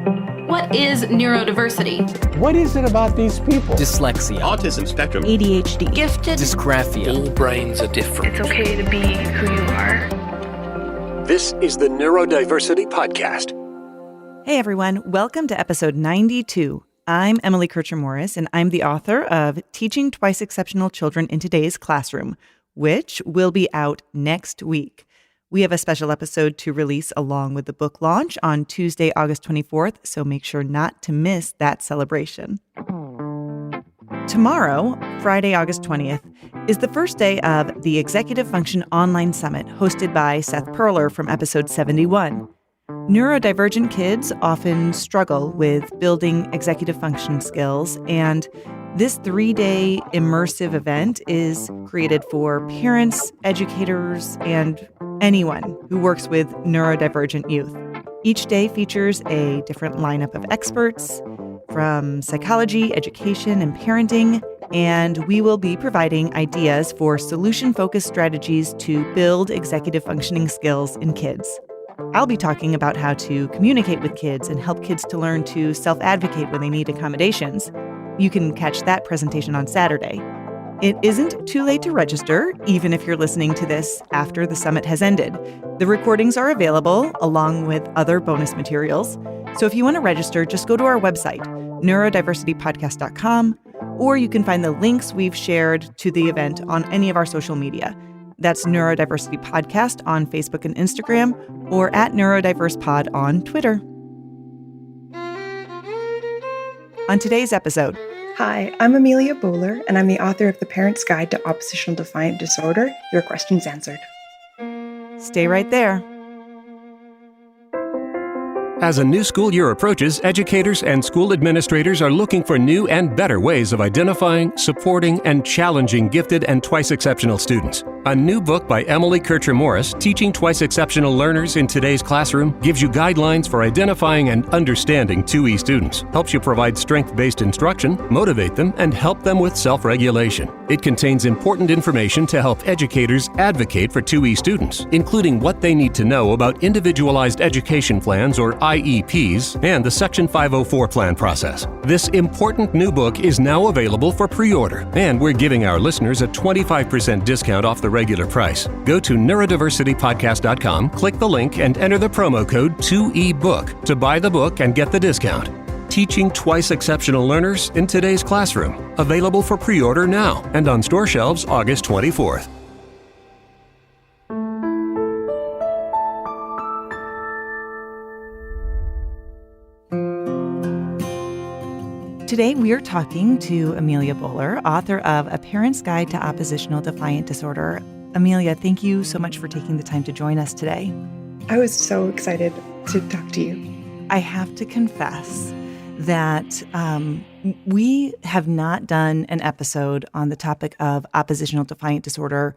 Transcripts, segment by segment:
What is neurodiversity? What is it about these people? Dyslexia, autism spectrum, ADHD, Gifted, dysgraphia. All brains are different. It's okay to be who you are. This is the Neurodiversity Podcast. Hey everyone, welcome to episode 92. I'm Emily Kircher-Morris, and I'm the author of Teaching Twice Exceptional Children in Today's Classroom, which will be out next week. We have a special episode to release along with the book launch on Tuesday, August 24th, so make sure not to miss that celebration. Tomorrow, Friday, August 20th, is the first day of the Executive Function Online Summit hosted by Seth Perler from episode 71. Neurodivergent kids often struggle with building executive function skills, and this 3-day immersive event is created for parents, educators, and anyone who works with neurodivergent youth. Each day features a different lineup of experts from psychology, education, and parenting, and we will be providing ideas for solution-focused strategies to build executive functioning skills in kids. I'll be talking about how to communicate with kids and help kids to learn to self-advocate when they need accommodations. You can catch that presentation on Saturday. It isn't too late to register, even if you're listening to this after the summit has ended. The recordings are available along with other bonus materials. So if you want to register, just go to our website, neurodiversitypodcast.com, or you can find the links we've shared to the event on any of our social media. That's Neurodiversity Podcast on Facebook and Instagram, or at NeurodiversePod on Twitter. On today's episode, Hi, I'm Amelia Bowler, and I'm the author of The Parent's Guide to Oppositional Defiant Disorder. Your questions answered. stay right there. As a new school year approaches, educators and school administrators are looking for new and better ways of identifying, supporting, and challenging gifted and twice exceptional students. A new book by Emily Kircher-Morris, Teaching Twice Exceptional Learners in Today's Classroom, gives you guidelines for identifying and understanding 2E students, helps you provide strength-based instruction, motivate them, and help them with self-regulation. It contains important information to help educators advocate for 2E students, including what they need to know about individualized education plans or IEPs and the Section 504 plan process. This important new book is now available for pre-order, and we're giving our listeners a 25% discount off the regular price. Go to neurodiversitypodcast.com, click the link, and enter the promo code 2EBOOK to buy the book and get the discount. Teaching Twice Exceptional Learners in Today's Classroom. Available for pre-order now and on store shelves August 24th. Today, we are talking to Amelia Bowler, author of A Parent's Guide to Oppositional Defiant Disorder. Amelia, thank you so much for taking the time to join us today. I was so excited to talk to you. I have to confess that we have not done an episode on the topic of oppositional defiant disorder,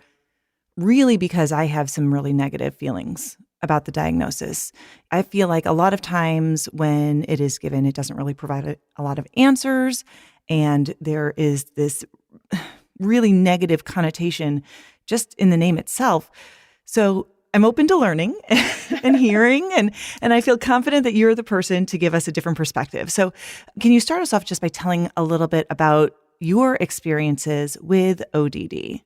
really because I have some really negative feelings about the diagnosis. I feel like a lot of times when it is given, it doesn't really provide a lot of answers, and there is this really negative connotation just in the name itself. So I'm open to learning and hearing, and I feel confident that you're the person to give us a different perspective. So can you start us off just by telling a little bit about your experiences with ODD?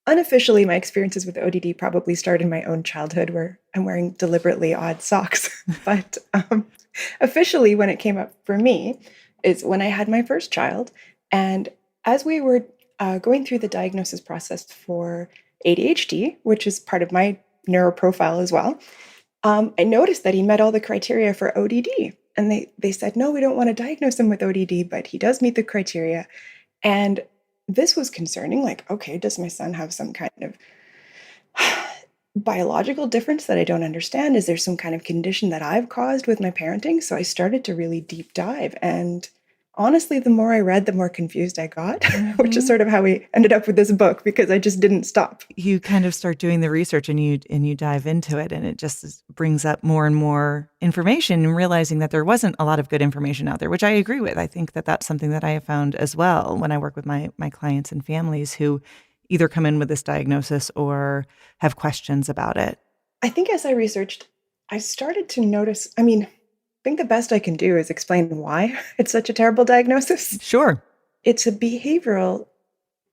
Unofficially, my experiences with ODD probably started in my own childhood, where I'm wearing deliberately odd socks. But officially, when it came up for me, is when I had my first child. And as we were going through the diagnosis process for ADHD, which is part of my neuroprofile as well, I noticed that he met all the criteria for ODD. And they said, no, we don't want to diagnose him with ODD, but he does meet the criteria. And this was concerning, like, okay, does my son have some kind of biological difference that I don't understand? Is there some kind of condition that I've caused with my parenting? So I started to really deep dive. And honestly, the more I read, the more confused I got, which is sort of how we ended up with this book, because I just didn't stop. You kind of start doing the research and you dive into it, and it just brings up more and more information, and realizing that there wasn't a lot of good information out there, which I agree with. I think that that's something that I have found as well when I work with my clients and families who either come in with this diagnosis or have questions about it. I think as I researched, I started to notice, think the best I can do is explain why it's such a terrible diagnosis. Sure. It's a behavioral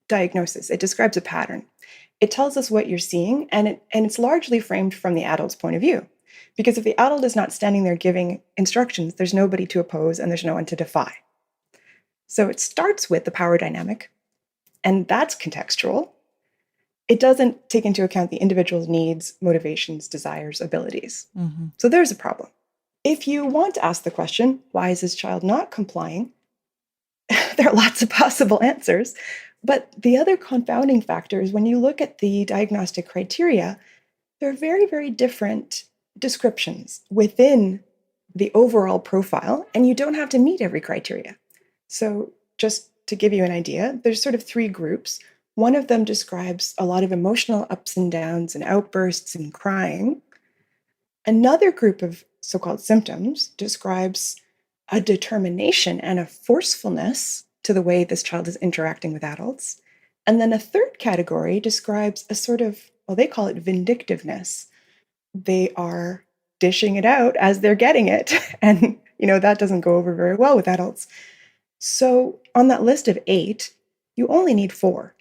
diagnosis. It describes a pattern. It tells us what you're seeing, and it's largely framed from the adult's point of view. Because if the adult is not standing there giving instructions, there's nobody to oppose and there's no one to defy. So it starts with the power dynamic, and that's contextual. It doesn't take into account the individual's needs, motivations, desires, abilities. So there's a problem. If you want to ask the question, why is this child not complying? There are lots of possible answers. But the other confounding factor is when you look at the diagnostic criteria, there are very, very different descriptions within the overall profile, and you don't have to meet every criteria. So just to give you an idea, there's sort of three groups. One of them describes a lot of emotional ups and downs and outbursts and crying. Another group of so-called symptoms describes a determination and a forcefulness to the way this child is interacting with adults. And then a third category describes a sort of, well, they call it vindictiveness. They are dishing it out as they're getting it. And, that doesn't go over very well with adults. So on that list of 8, you only need 4.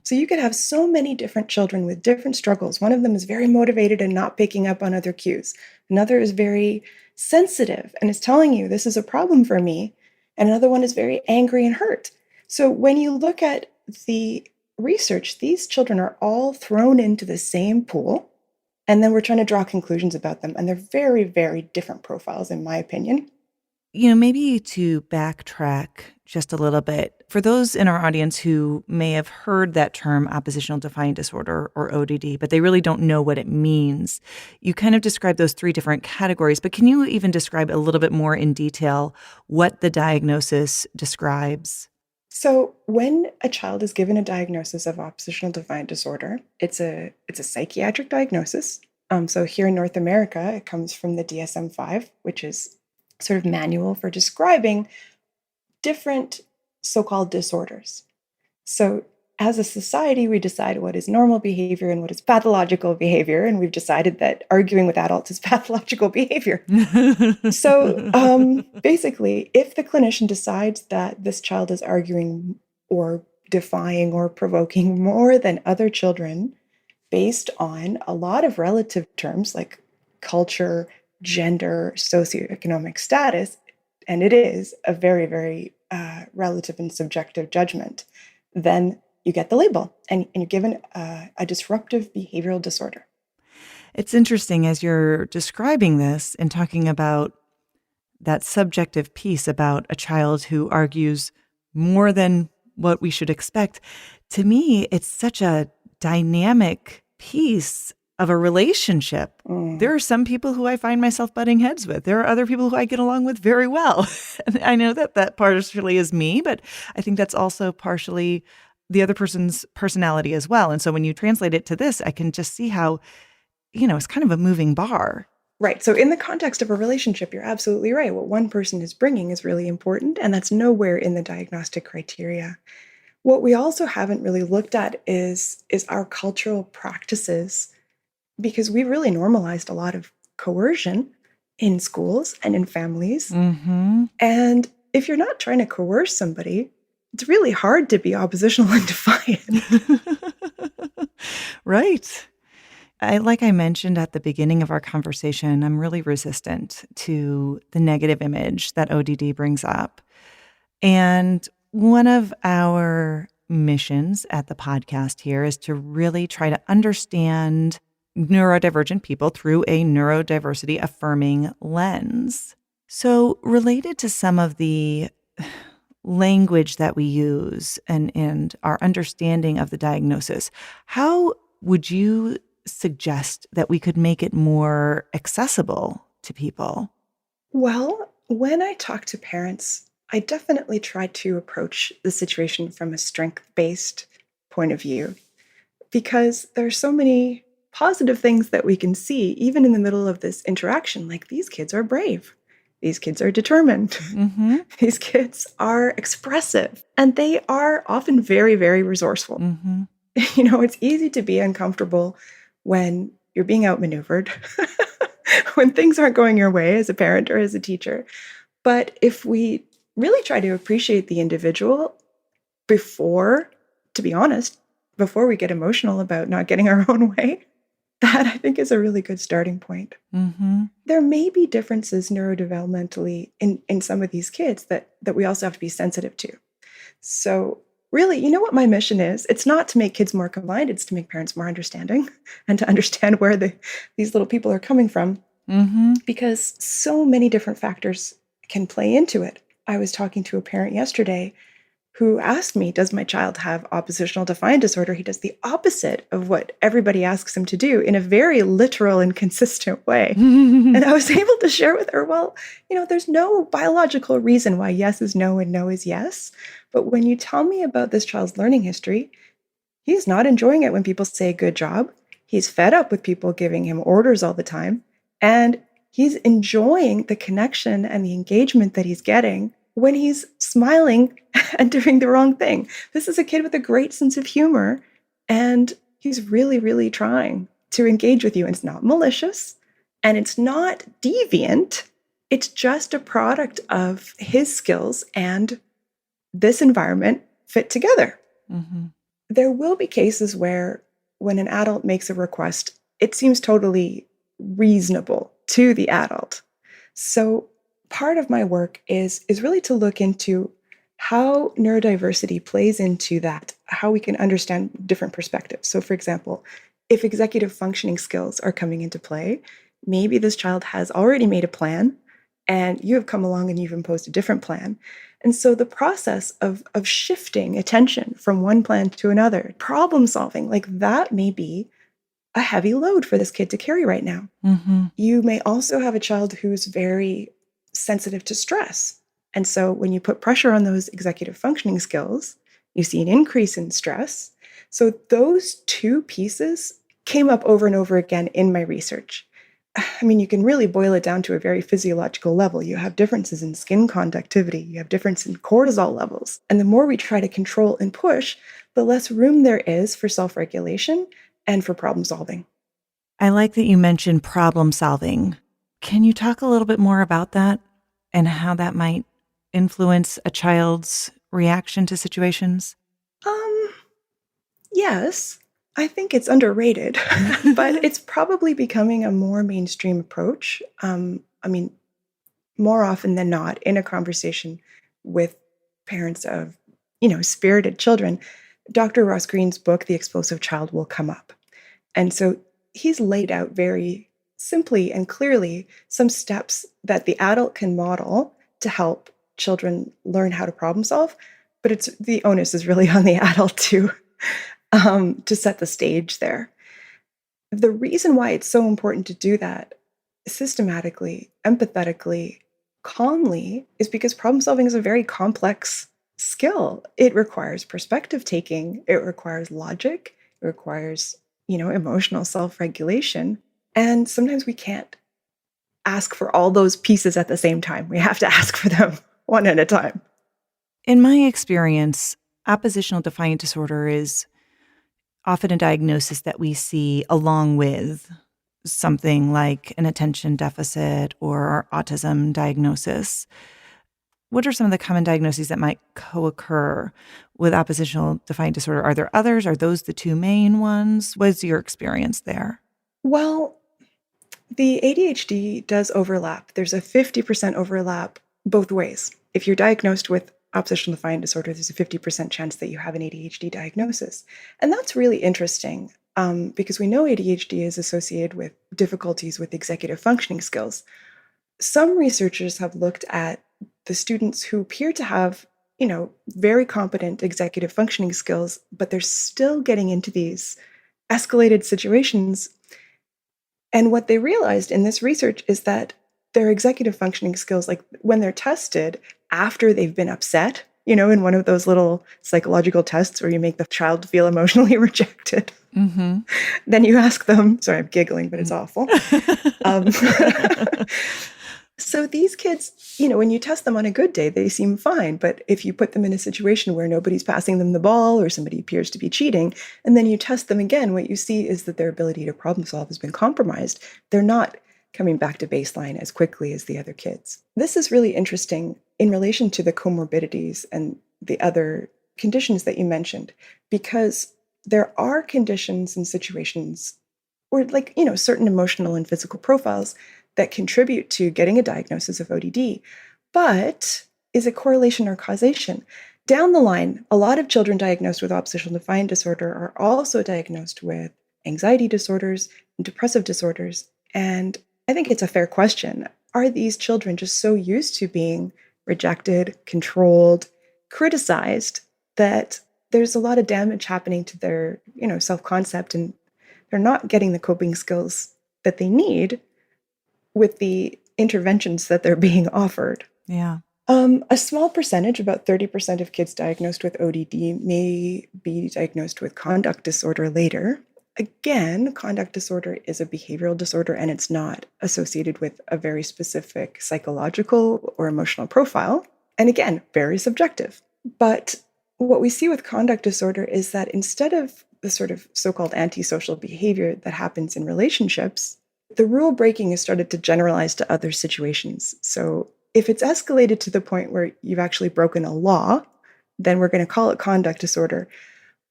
So you could have so many different children with different struggles. One of them is very motivated and not picking up on other cues. Another is very sensitive and is telling you, this is a problem for me. And another one is very angry and hurt. So when you look at the research, these children are all thrown into the same pool. And then we're trying to draw conclusions about them. And they're very, very different profiles, in my opinion. Maybe to backtrack just a little bit, for those in our audience who may have heard that term oppositional defiant disorder or ODD, but they really don't know what it means, you kind of described those 3 different categories, but can you even describe a little bit more in detail what the diagnosis describes? So when a child is given a diagnosis of oppositional defiant disorder, it's a psychiatric diagnosis. So here in North America, it comes from the DSM-5, which is sort of manual for describing different so-called disorders. So as a society, we decide what is normal behavior and what is pathological behavior, and we've decided that arguing with adults is pathological behavior. So basically, if the clinician decides that this child is arguing or defying or provoking more than other children based on a lot of relative terms like culture, gender, socioeconomic status, and it is a very, very relative and subjective judgment, then you get the label and you're given a disruptive behavioral disorder. It's interesting as you're describing this and talking about that subjective piece about a child who argues more than what we should expect. To me, it's such a dynamic piece of a relationship. There are some people who I find myself butting heads with. There are other people who I get along with very well. And I know that partially is me, but I think that's also partially the other person's personality as well. And so when you translate it to this, I can just see how, it's kind of a moving bar. Right. So in the context of a relationship, you're absolutely right. What one person is bringing is really important, and that's nowhere in the diagnostic criteria. What we also haven't really looked at is our cultural practices, because we really normalized a lot of coercion in schools and in families. And if you're not trying to coerce somebody, it's really hard to be oppositional and defiant. Right. Like I mentioned at the beginning of our conversation, I'm really resistant to the negative image that ODD brings up. And one of our missions at the podcast here is to really try to understand neurodivergent people through a neurodiversity affirming lens. So related to some of the language that we use and our understanding of the diagnosis, how would you suggest that we could make it more accessible to people? Well, when I talk to parents, I definitely try to approach the situation from a strength-based point of view, because there are so many positive things that we can see, even in the middle of this interaction, like these kids are brave. These kids are determined. These kids are expressive, and they are often very, very resourceful. It's easy to be uncomfortable when you're being outmaneuvered when things aren't going your way as a parent or as a teacher. But if we really try to appreciate the individual before, to be honest, before we get emotional about not getting our own way, that I think is a really good starting point. Mm-hmm. There may be differences neurodevelopmentally in some of these kids that we also have to be sensitive to. So really, you know what my mission is? It's not to make kids more combined, it's to make parents more understanding and to understand where these little people are coming from. Mm-hmm. Because so many different factors can play into it. I was talking to a parent yesterday who asked me, does my child have oppositional defiant disorder? He does the opposite of what everybody asks him to do in a very literal and consistent way. And I was able to share with her, well, there's no biological reason why yes is no and no is yes. But when you tell me about this child's learning history, he's not enjoying it when people say good job. He's fed up with people giving him orders all the time. And he's enjoying the connection and the engagement that he's getting when he's smiling and doing the wrong thing. This is a kid with a great sense of humor, and he's really, really trying to engage with you. And it's not malicious, and it's not deviant. It's just a product of his skills and this environment fit together. Mm-hmm. There will be cases where when an adult makes a request, it seems totally reasonable to the adult. So part of my work is really to look into how neurodiversity plays into that, how we can understand different perspectives. So for example, if executive functioning skills are coming into play, maybe this child has already made a plan and you have come along and you've imposed a different plan. And so the process of shifting attention from one plan to another, problem solving, like that may be a heavy load for this kid to carry right now. Mm-hmm. You may also have a child who's very sensitive to stress. And so when you put pressure on those executive functioning skills, you see an increase in stress. So those two pieces came up over and over again in my research. I mean, you can really boil it down to a very physiological level. You have differences in skin conductivity, you have difference in cortisol levels. And the more we try to control and push, the less room there is for self-regulation and for problem solving. I like that you mentioned problem solving. Can you talk a little bit more about that and how that might influence a child's reaction to situations? Yes, I think it's underrated, but it's probably becoming a more mainstream approach. More often than not, in a conversation with parents of, spirited children, Dr. Ross Greene's book, The Explosive Child, will come up. And so he's laid out very simply and clearly some steps that the adult can model to help children learn how to problem solve, but the onus is really on the adult to set the stage there. The reason why it's so important to do that systematically, empathetically, calmly, is because problem solving is a very complex skill. It requires perspective taking, it requires logic, it requires, emotional self-regulation. And sometimes we can't ask for all those pieces at the same time. We have to ask for them one at a time. In my experience, oppositional defiant disorder is often a diagnosis that we see along with something like an attention deficit or autism diagnosis. What are some of the common diagnoses that might co-occur with oppositional defiant disorder? Are there others? Are those the two main ones? What's your experience there? Well, the ADHD does overlap. There's a 50% overlap both ways. If you're diagnosed with oppositional defiant disorder, there's a 50% chance that you have an ADHD diagnosis. And that's really interesting because we know ADHD is associated with difficulties with executive functioning skills. Some researchers have looked at the students who appear to have, very competent executive functioning skills, but they're still getting into these escalated situations. And what they realized in this research is that their executive functioning skills, like when they're tested after they've been upset, in one of those little psychological tests where you make the child feel emotionally rejected, Mm-hmm. then you ask them, sorry, I'm giggling, but it's awful. So these kids, when you test them on a good day, they seem fine. But if you put them in a situation where nobody's passing them the ball or somebody appears to be cheating, and then you test them again, what you see is that their ability to problem solve has been compromised. They're not coming back to baseline as quickly as the other kids. This is really interesting in relation to the comorbidities and the other conditions that you mentioned, because there are conditions and situations or certain emotional and physical profiles that contribute to getting a diagnosis of ODD, but is it correlation or causation? Down the line, a lot of children diagnosed with oppositional defiant disorder are also diagnosed with anxiety disorders and depressive disorders. And I think it's a fair question. Are these children just so used to being rejected, controlled, criticized that there's a lot of damage happening to their, self-concept, and they're not getting the coping skills that they need with the interventions that they're being offered? Yeah. A small percentage, about 30% of kids diagnosed with ODD may be diagnosed with conduct disorder later. Again, conduct disorder is a behavioral disorder, and it's not associated with a very specific psychological or emotional profile. And again, very subjective. But what we see with conduct disorder is that instead of the sort of so-called antisocial behavior that happens in relationships, the rule breaking is started to generalize to other situations. So if it's escalated to the point where you've actually broken a law, then we're going to call it conduct disorder.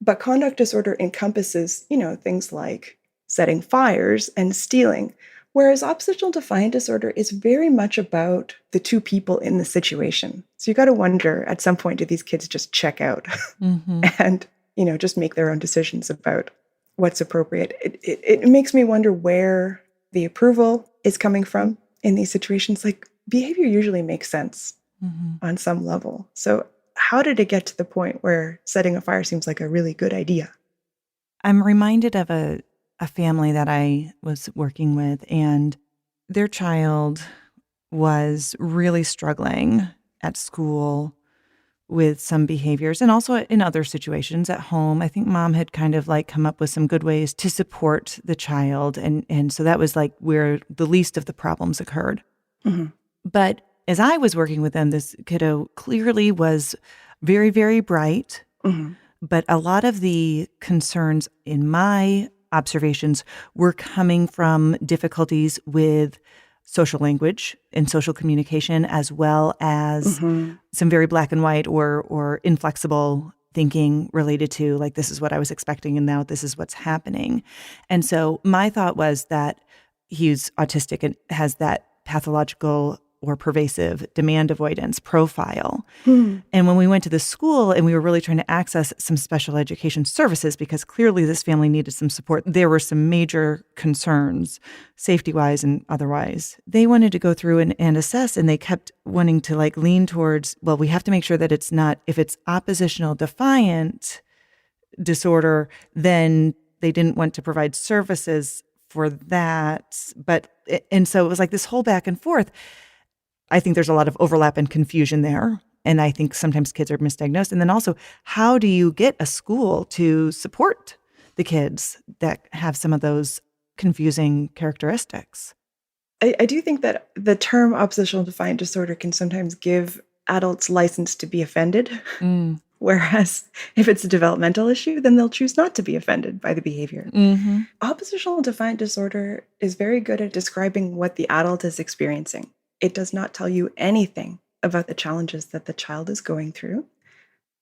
But conduct disorder encompasses, things like setting fires and stealing, whereas oppositional defiant disorder is very much about the two people in the situation. So you got to wonder, at some point, do these kids just check out and, just make their own decisions about what's appropriate? It makes me wonder where the approval is coming from in these situations. Like, behavior usually makes sense on some level. So how did it get to the point where setting a fire seems like a really good idea? I'm reminded of a family that I was working with, and their child was really struggling at school with some behaviors and also in other situations at home. I think mom had kind of come up with some good ways to support the child. And so that was where the least of the problems occurred. But as I was working with them, this kiddo clearly was very, very bright. But a lot of the concerns in my observations were coming from difficulties with social language and social communication, as well as some very black and white or inflexible thinking related to this is what I was expecting and now this is what's happening. And so my thought was that he's autistic and has that pathological or pervasive demand avoidance profile. And when we went to the school and we were really trying to access some special education services, because clearly this family needed some support, there were some major concerns, safety-wise and otherwise. They wanted to go through and assess, and they kept wanting to lean towards, well, we have to make sure that it's not, if it's oppositional defiant disorder, then they didn't want to provide services for that. And so it was this whole back and forth. I think there's a lot of overlap and confusion there. And I think sometimes kids are misdiagnosed. And then also, how do you get a school to support the kids that have some of those confusing characteristics? I do think that the term oppositional defiant disorder can sometimes give adults license to be offended. Whereas if it's a developmental issue, then they'll choose not to be offended by the behavior. Oppositional defiant disorder is very good at describing what the adult is experiencing. It does not tell you anything about the challenges that the child is going through.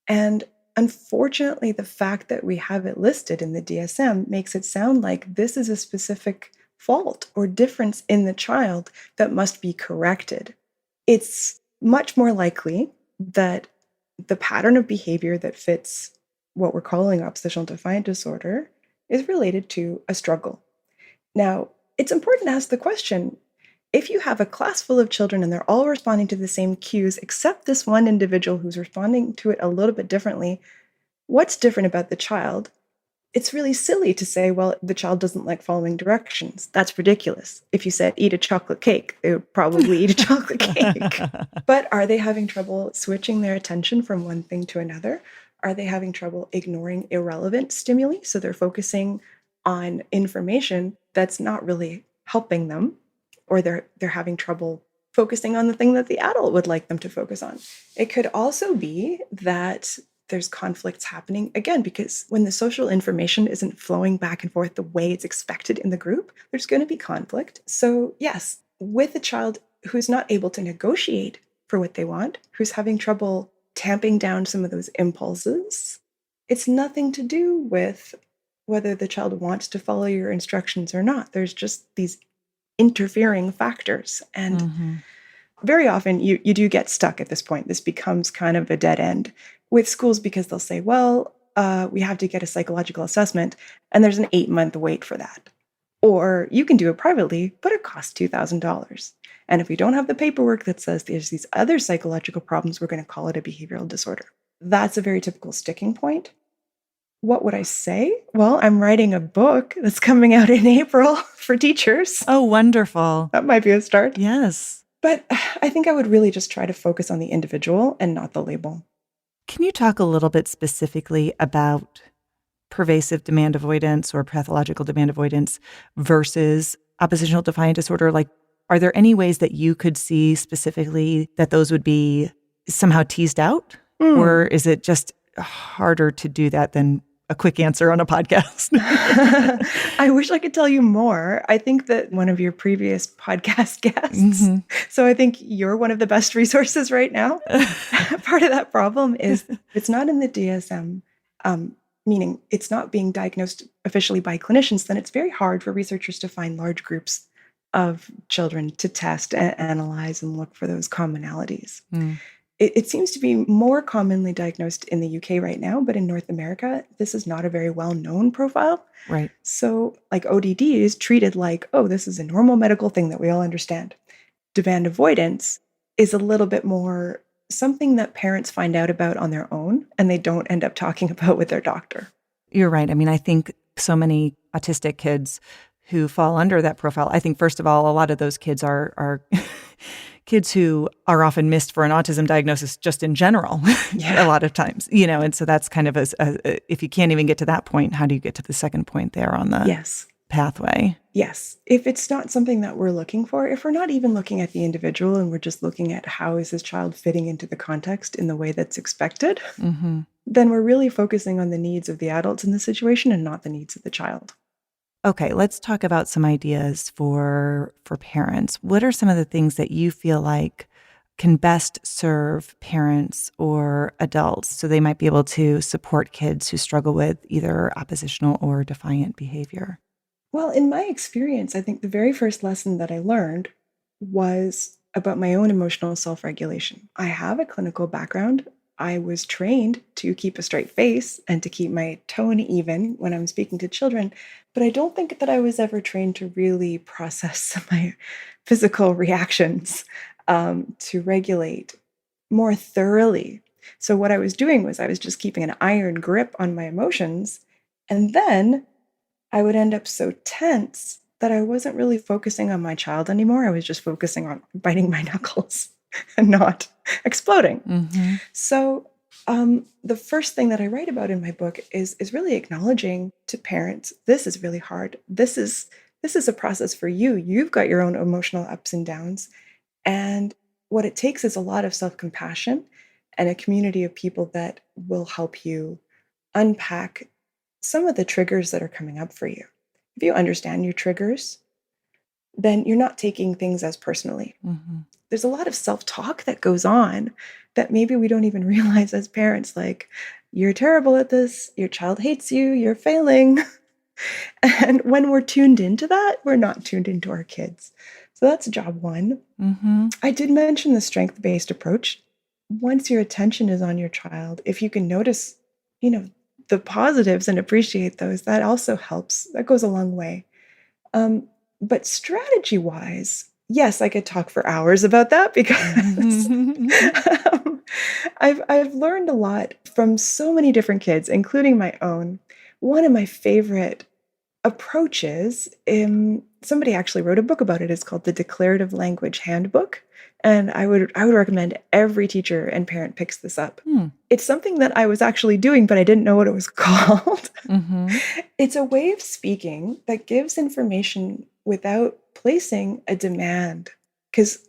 And unfortunately, the fact that we have it listed in the DSM makes it sound like this is a specific fault or difference in the child that must be corrected. It's much more likely that the pattern of behavior that fits what we're calling oppositional defiant disorder is related to a struggle. Now, it's important to ask the question, if you have a class full of children and they're all responding to the same cues, except this one individual who's responding to it a little bit differently, what's different about the child? It's really silly to say, well, the child doesn't like following directions. That's ridiculous. If you said, eat a chocolate cake, they would probably eat a chocolate cake. But are they having trouble switching their attention from one thing to another? Are they having trouble ignoring irrelevant stimuli? So they're focusing on information that's not really helping them, or they're having trouble focusing on the thing that the adult would like them to focus on. It could also be that there's conflicts happening, again, because when the social information isn't flowing back and forth the way it's expected in the group, there's going to be conflict. So yes, with a child who's not able to negotiate for what they want, who's having trouble tamping down some of those impulses, it's nothing to do with whether the child wants to follow your instructions or not. There's just these interfering factors. And very often you do get stuck at this point. This becomes kind of a dead end with schools because they'll say, well, we have to get a psychological assessment, and there's an 8-month wait for that. Or you can do it privately, but it costs $2,000. And if we don't have the paperwork that says there's these other psychological problems, we're going to call it a behavioral disorder. That's a very typical sticking point. What would I say? Well, I'm writing a book that's coming out in April for teachers. Oh, wonderful. That might be a start. Yes. But I think I would really just try to focus on the individual and not the label. Can you talk a little bit specifically about pervasive demand avoidance or pathological demand avoidance versus oppositional defiant disorder? Like, are there any ways that you could see specifically that those would be somehow teased out? Or is it just harder to do that than a quick answer on a podcast? I wish I could tell you more. I think that one of your previous podcast guests, so I think you're one of the best resources right now. Part of that problem is it's not in the DSM, meaning it's not being diagnosed officially by clinicians, then it's very hard for researchers to find large groups of children to test and analyze and look for those commonalities. It seems to be more commonly diagnosed in the UK right now, but in North America, this is not a very well-known profile. Right. So like ODD is treated like, oh, this is a normal medical thing that we all understand. Demand avoidance is a little bit more something that parents find out about on their own and they don't end up talking about with their doctor. You're right. I mean, I think so many autistic kids who fall under that profile, I think, first of all, a lot of those kids are kids who are often missed for an autism diagnosis just in general, a lot of times, and so that's kind of if you can't even get to that point, how do you get to the second point there on the pathway? Yes. If it's not something that we're looking for, if we're not even looking at the individual and we're just looking at how is this child fitting into the context in the way that's expected, then we're really focusing on the needs of the adults in the situation and not the needs of the child. Okay, let's talk about some ideas for parents. What are some of the things that you feel like can best serve parents or adults so they might be able to support kids who struggle with either oppositional or defiant behavior? Well, in my experience, I think the very first lesson that I learned was about my own emotional self-regulation. I have a clinical background. I was trained to keep a straight face and to keep my tone even when I'm speaking to children, but I don't think that I was ever trained to really process my physical reactions, to regulate more thoroughly. So what I was doing was I was just keeping an iron grip on my emotions, and then I would end up so tense that I wasn't really focusing on my child anymore. I was just focusing on biting my knuckles and not exploding. So the first thing that I write about in my book is really acknowledging to parents, this is really hard. This is a process for you. You've got your own emotional ups and downs. And what it takes is a lot of self-compassion and a community of people that will help you unpack some of the triggers that are coming up for you. If you understand your triggers, then you're not taking things as personally. There's a lot of self-talk that goes on that maybe we don't even realize as parents, like, you're terrible at this, your child hates you, you're failing. And when we're tuned into that, we're not tuned into our kids. So that's job one. I did mention the strength-based approach. Once your attention is on your child, if you can notice, the positives and appreciate those, that also helps. That goes a long way. But strategy-wise, yes, I could talk for hours about that because I've learned a lot from so many different kids, including my own. One of my favorite approaches, somebody actually wrote a book about it. It's called the Declarative Language Handbook. And I would recommend every teacher and parent picks this up. It's something that I was actually doing, but I didn't know what it was called. It's a way of speaking that gives information without placing a demand. Because,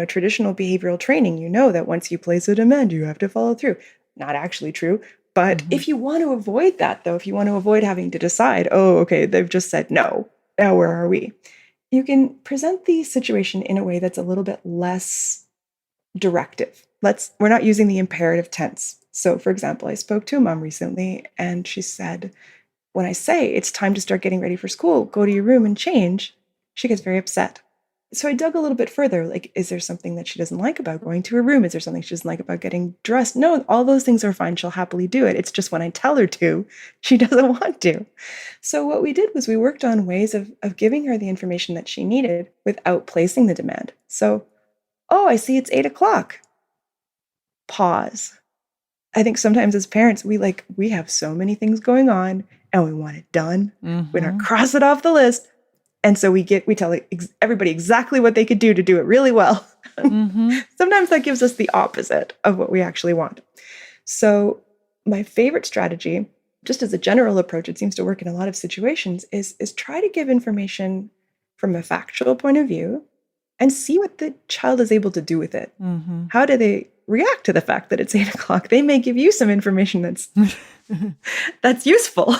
traditional behavioral training, that once you place a demand, you have to follow through. not actually true. But if you want to avoid that, though, if you want to avoid having to decide, oh, okay, they've just said no, now where are we? You can present the situation in a way that's a little bit less directive. We're not using the imperative tense. So, for example, I spoke to a mom recently, and she said, when I say it's time to start getting ready for school, go to your room and change, she gets very upset. So I dug a little bit further. Like, is there something that she doesn't like about going to her room? Is there something she doesn't like about getting dressed? No, all those things are fine. She'll happily do it. It's just when I tell her to, she doesn't want to. So what we did was we worked on ways of giving her the information that she needed without placing the demand. So, oh, I see it's 8:00. Pause. I think sometimes as parents, we have so many things going on and we want it done. We're going to cross it off the list. And so we tell everybody exactly what they could do to do it really well. Sometimes that gives us the opposite of what we actually want. So my favorite strategy, just as a general approach, it seems to work in a lot of situations, is try to give information from a factual point of view and see what the child is able to do with it. How do they react to the fact that it's 8:00? They may give you some information that's useful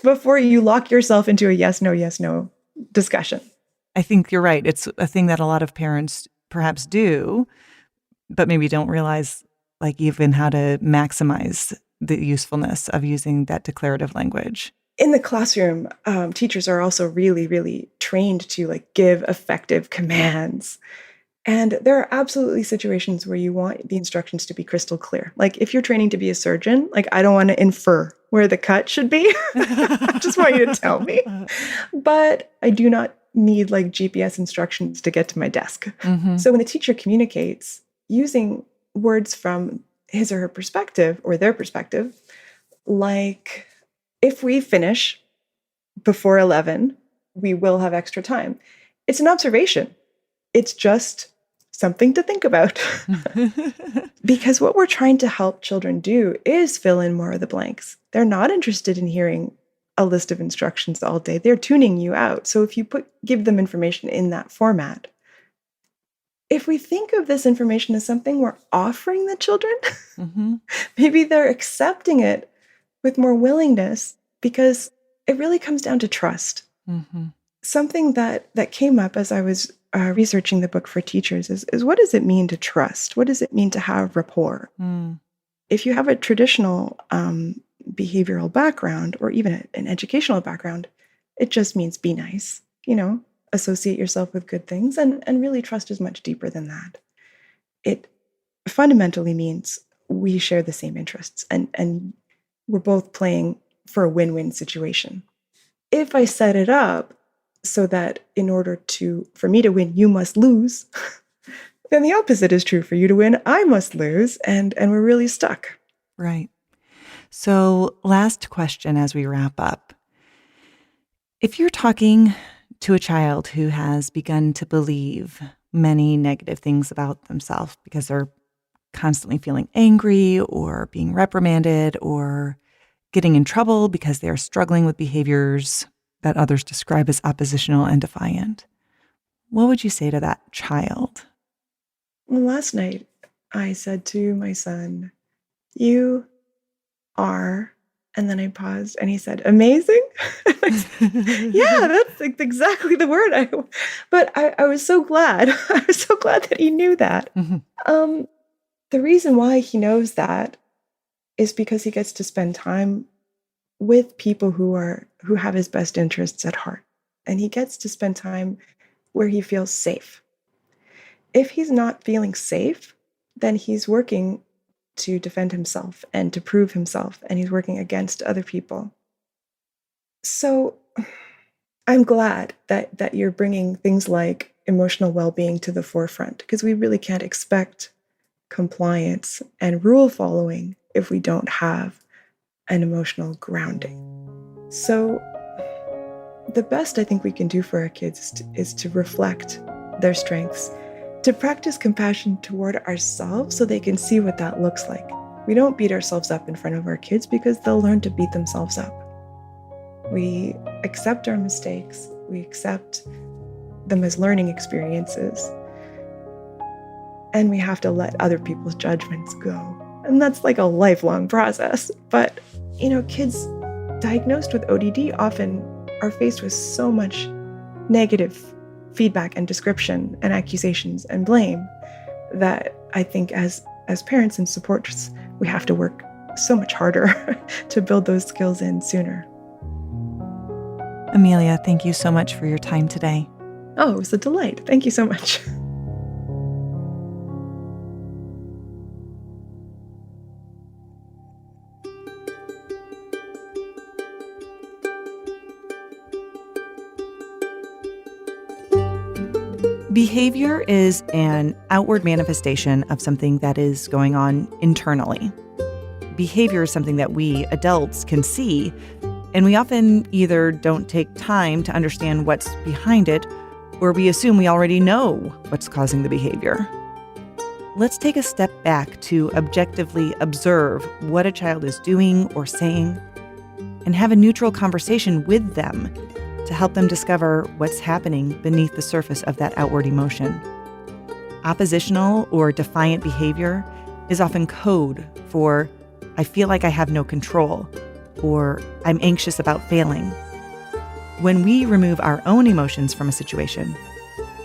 before you lock yourself into a yes, no discussion. I think you're right. It's a thing that a lot of parents perhaps do, but maybe don't realize, like, even how to maximize the usefulness of using that declarative language. In the classroom, teachers are also really, really trained to give effective commands. And there are absolutely situations where you want the instructions to be crystal clear. Like if you're training to be a surgeon, I don't want to infer where the cut should be. I just want you to tell me. But I do not need GPS instructions to get to my desk. So when the teacher communicates using words from his or her perspective or their perspective, like if we finish before 11, we will have extra time. It's an observation. It's just something to think about. Because what we're trying to help children do is fill in more of the blanks. They're not interested in hearing a list of instructions all day. They're tuning you out. So if you give them information in that format, if we think of this information as something we're offering the children, maybe they're accepting it with more willingness, because it really comes down to trust. Something that came up as I was researching the book for teachers is what does it mean to trust? What does it mean to have rapport? If you have a traditional behavioral background or even an educational background, it just means be nice, associate yourself with good things, and really trust is much deeper than that. It fundamentally means we share the same interests and we're both playing for a win-win situation. If I set it up so that in order for me to win, you must lose, then the opposite is true. For you to win, I must lose, and we're really stuck. Right. So last question as we wrap up. If you're talking to a child who has begun to believe many negative things about themselves because they're constantly feeling angry or being reprimanded or getting in trouble because they are struggling with behaviors that others describe as oppositional and defiant, what would you say to that child? Well, last night I said to my son, "You are," and then I paused and he said, "Amazing." Yeah, that's exactly the word. But I was so glad. I was so glad that he knew that. The reason why he knows that is because he gets to spend time with people who have his best interests at heart. And he gets to spend time where he feels safe. If he's not feeling safe, then he's working to defend himself and to prove himself, and he's working against other people. So I'm glad that you're bringing things like emotional well-being to the forefront, because we really can't expect compliance and rule following if we don't have an emotional grounding. So the best I think we can do for our kids is to reflect their strengths, to practice compassion toward ourselves so they can see what that looks like. We don't beat ourselves up in front of our kids because they'll learn to beat themselves up. We accept our mistakes. We accept them as learning experiences. And we have to let other people's judgments go. And that's like a lifelong process. But, kids diagnosed with ODD often are faced with so much negative feedback and description and accusations and blame that I think as parents and supporters, we have to work so much harder to build those skills in sooner. Amelia, thank you so much for your time today. Oh, it was a delight. Thank you so much. Behavior is an outward manifestation of something that is going on internally. Behavior is something that we adults can see, and we often either don't take time to understand what's behind it, or we assume we already know what's causing the behavior. Let's take a step back to objectively observe what a child is doing or saying, and have a neutral conversation with them to help them discover what's happening beneath the surface of that outward emotion. Oppositional or defiant behavior is often code for, I feel like I have no control, or I'm anxious about failing. When we remove our own emotions from a situation,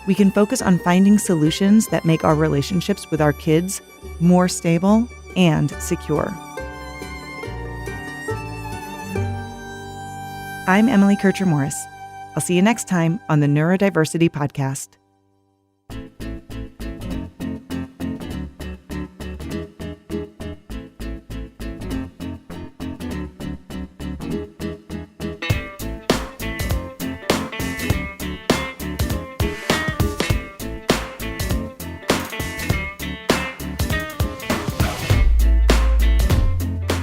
we can focus on finding solutions that make our relationships with our kids more stable and secure. I'm Emily Kircher-Morris. I'll see you next time on the Neurodiversity Podcast.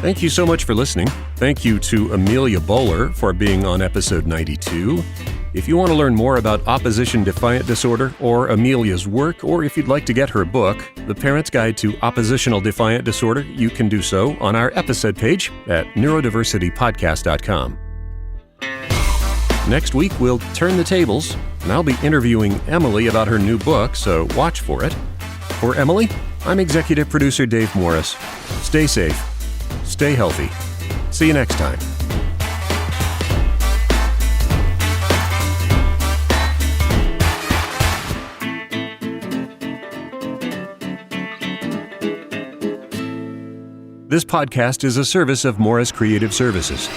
Thank you so much for listening. Thank you to Amelia Bowler for being on episode 92. If you want to learn more about Oppositional Defiant Disorder or Amelia's work, or if you'd like to get her book, The Parent's Guide to Oppositional Defiant Disorder, you can do so on our episode page at neurodiversitypodcast.com. Next week, we'll turn the tables, and I'll be interviewing Emily about her new book, so watch for it. For Emily, I'm executive producer Dave Morris. Stay safe. Stay healthy. See you next time. This podcast is a service of Morris Creative Services.